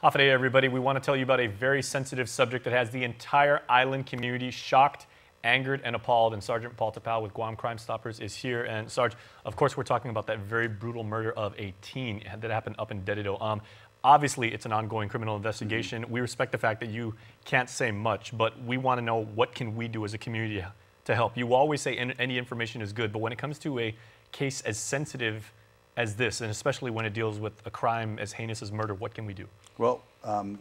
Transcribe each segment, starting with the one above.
Hafa everybody. We want to tell you about a very sensitive subject that has the entire island community shocked, angered, and appalled. And Sergeant Paul Tapao with Guam Crime Stoppers is here. And Sarge, of course, we're talking about that very brutal murder of a teen that happened up in Dededo. Obviously, it's an ongoing criminal investigation. We respect the fact that you can't say much, but we want to know what can we do as a community to help. You always say any information is good, but when it comes to a case as sensitive as this, and especially when it deals with a crime as heinous as murder, what can we do? Well,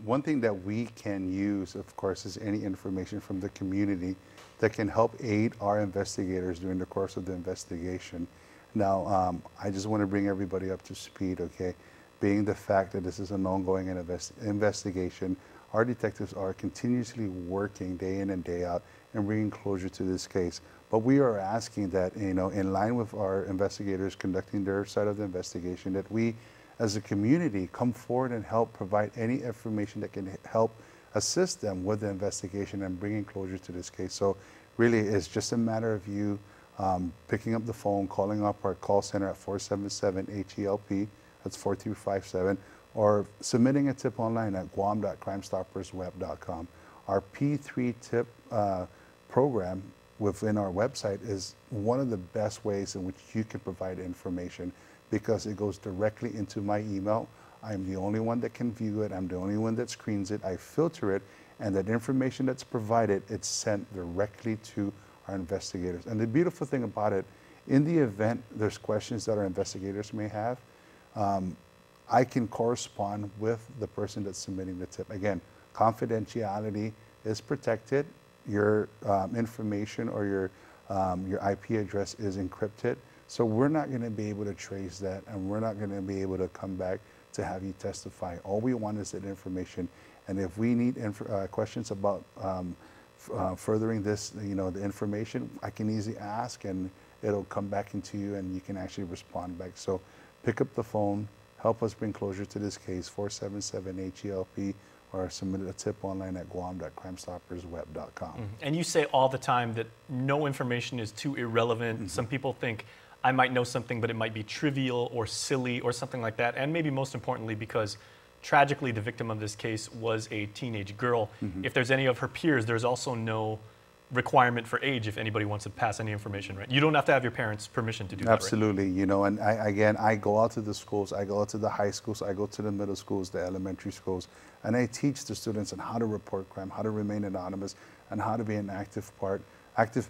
one thing that we can use, of course, is any information from the community that can help aid our investigators during the course of the investigation. Now, I just want to bring everybody up to speed, okay? Being the fact that this is an ongoing investigation, our detectives are continuously working day in and day out and bringing closure to this case. But we are asking that, in line with our investigators conducting their side of the investigation, that we as a community come forward and help provide any information that can help assist them with the investigation and bringing closure to this case. So really, it's just a matter of you picking up the phone, calling up our call center at 477-HELP, that's 4257, or submitting a tip online at guam.crimestoppersweb.com. Our P3 tip program within our website is one of the best ways in which you can provide information, because it goes directly into my email. I'm the only one that can view it. I'm the only one that screens it. I filter it, and that information that's provided, it's sent directly to our investigators. And the beautiful thing about it, in the event there's questions that our investigators may have, I can correspond with the person that's submitting the tip. Again, confidentiality is protected. Your information or your IP address is encrypted. So we're not going to be able to trace that, and we're not going to be able to come back to have you testify. All we want is that information. And if we need questions about furthering this, the information, I can easily ask, and it'll come back into you, and you can actually respond back. So pick up the phone, help us bring closure to this case, 477-HELP, or submit a tip online at guam.crimestoppersweb.com. And you say all the time that no information is too irrelevant. Some people think I might know something, but it might be trivial or silly or something like that. And maybe most importantly, because tragically the victim of this case was a teenage girl. If there's any of her peers, there's also no requirement for age if anybody wants to pass any information, right? You don't have to have your parents' permission to do that, right? Absolutely, and I go out to the schools, I go out to the high schools, I go to the middle schools, the elementary schools, and I teach the students on how to report crime, how to remain anonymous, and how to be an active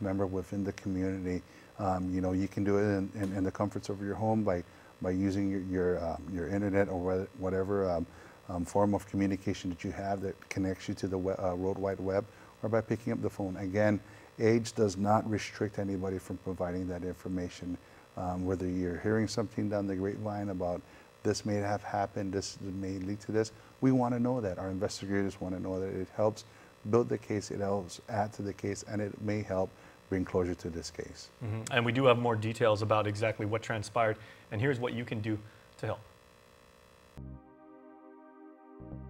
member within the community. You can do it in the comforts of your home by using your internet or whatever form of communication that you have that connects you to the World Wide Web, or by picking up the phone. Again, age does not restrict anybody from providing that information. Whether you're hearing something down the grapevine about this may have happened, this may lead to this, we want to know that. Our investigators want to know that. It helps build the case, it helps add to the case, and it may help bring closure to this case. And we do have more details about exactly what transpired, and here's what you can do to help.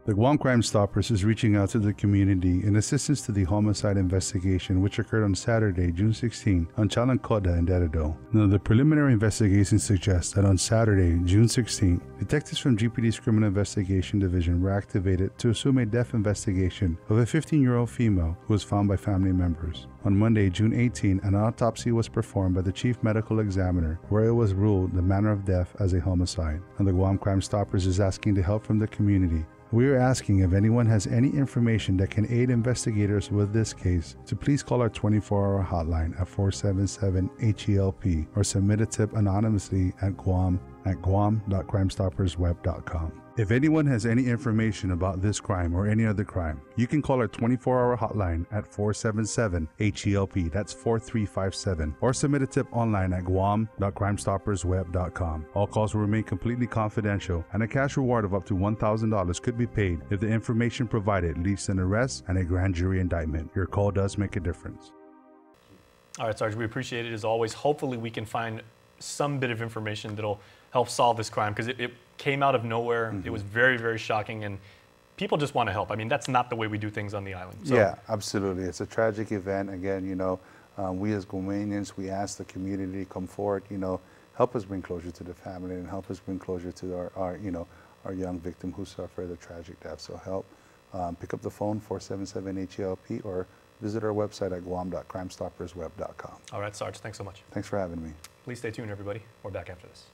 The Guam Crime Stoppers is reaching out to the community in assistance to the homicide investigation which occurred on Saturday, June 16, on Chalan Koda in Dededo. Now, the preliminary investigation suggests that on Saturday, June 16, detectives from GPD's Criminal Investigation Division were activated to assume a death investigation of a 15-year-old female who was found by family members. On Monday, June 18, an autopsy was performed by the Chief Medical Examiner, where it was ruled the manner of death as a homicide. And the Guam Crime Stoppers is asking the help from the community. We are asking if anyone has any information that can aid investigators with this case to please call our 24-hour hotline at 477-HELP or submit a tip anonymously at guam.crimestoppersweb.com. If anyone has any information about this crime or any other crime, you can call our 24-hour hotline at 477-HELP, that's 4357, or submit a tip online at guam.crimestoppersweb.com. All calls will remain completely confidential, and a cash reward of up to $1,000 could be paid if the information provided leads to an arrest and a grand jury indictment. Your call does make a difference. All right, Sarge, we appreciate it as always. Hopefully we can find some bit of information that'll help solve this crime, because it came out of nowhere. It was very, very shocking, and people just want to help. I mean, that's not the way we do things on the island. So. Yeah, absolutely. It's a tragic event. Again, we as Guamanians, we ask the community to come forward, help us bring closure to the family and help us bring closure to our young victim who suffered a tragic death. So help. Pick up the phone, 477-HELP, or visit our website at guam.crimestoppersweb.com. All right, Sarge, thanks so much. Thanks for having me. Please stay tuned, everybody. We're back after this.